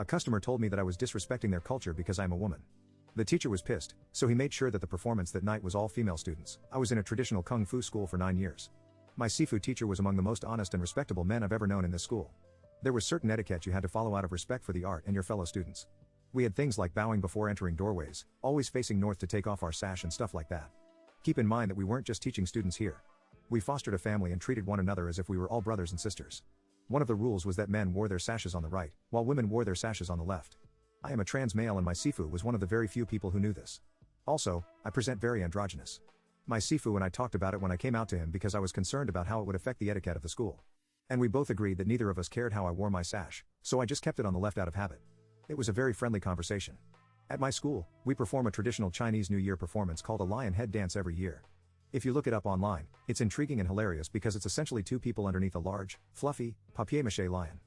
A customer told me that I was disrespecting their culture because I'm a woman. The teacher was pissed, so he made sure that the performance that night was all female students. I was in a traditional kung fu school for 9 years. My Sifu teacher was among the most honest and respectable men I've ever known in this school. There was certain etiquette you had to follow out of respect for the art and your fellow students. We had things like bowing before entering doorways, always facing north to take off our sash and stuff like that. Keep in mind that we weren't just teaching students here. We fostered a family and treated one another as if we were all brothers and sisters. One of the rules was that men wore their sashes on the right, while women wore their sashes on the left. I am a trans male and my Sifu was one of the very few people who knew this. Also, I present very androgynous. My Sifu and I talked about it when I came out to him because I was concerned about how it would affect the etiquette of the school. And we both agreed that neither of us cared how I wore my sash, so I just kept it on the left out of habit. It was a very friendly conversation. At my school, we perform a traditional Chinese New Year performance called a lion head dance every year. If you look it up online, it's intriguing and hilarious because it's essentially two people underneath a large, fluffy, papier-mâché lion.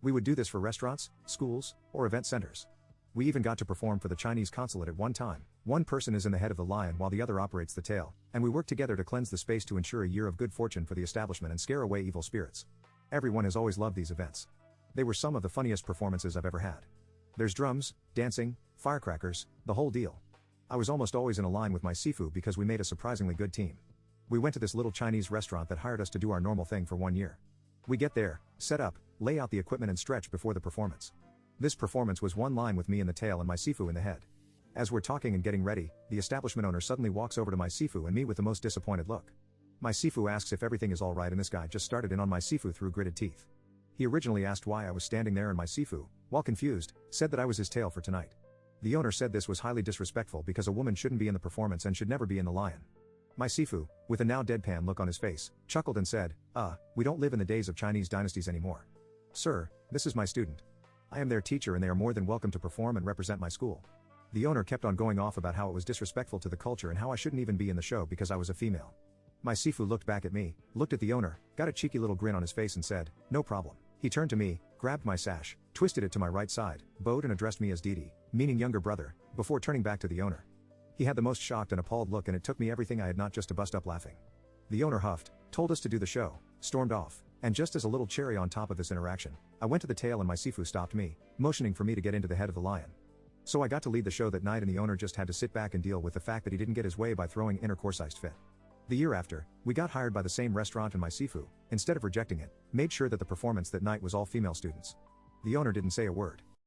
We would do this for restaurants, schools, or event centers. We even got to perform for the Chinese consulate at one time. One person is in the head of the lion while the other operates the tail, and we work together to cleanse the space to ensure a year of good fortune for the establishment and scare away evil spirits. Everyone has always loved these events. They were some of the funniest performances I've ever had. There's drums, dancing, firecrackers, the whole deal. I was almost always in a line with my Sifu because we made a surprisingly good team. We went to this little Chinese restaurant that hired us to do our normal thing for 1 year. We get there, set up, lay out the equipment and stretch before the performance. This performance was one line with me in the tail and my Sifu in the head. As we're talking and getting ready, the establishment owner suddenly walks over to my Sifu and me with the most disappointed look. My Sifu asks if everything is alright and this guy just started in on my Sifu through gritted teeth. He originally asked why I was standing there and my Sifu, while confused, said that I was his tail for tonight. The owner said this was highly disrespectful because a woman shouldn't be in the performance and should never be in the lion. My Sifu, with a now deadpan look on his face, chuckled and said, we don't live in the days of Chinese dynasties anymore. Sir, this is my student. I am their teacher and they are more than welcome to perform and represent my school. The owner kept on going off about how it was disrespectful to the culture and how I shouldn't even be in the show because I was a female. My Sifu looked back at me, looked at the owner, got a cheeky little grin on his face and said, no problem. He turned to me, grabbed my sash, twisted it to my right side, bowed and addressed me as Didi, meaning younger brother, before turning back to the owner. He had the most shocked and appalled look and it took me everything I had not just to bust up laughing. The owner huffed, told us to do the show, stormed off, and just as a little cherry on top of this interaction, I went to the tail and my Sifu stopped me, motioning for me to get into the head of the lion. So I got to lead the show that night and the owner just had to sit back and deal with the fact that he didn't get his way by throwing intercourse-sized fit. The year after, we got hired by the same restaurant and my Sifu, instead of rejecting it, made sure that the performance that night was all female students. The owner didn't say a word.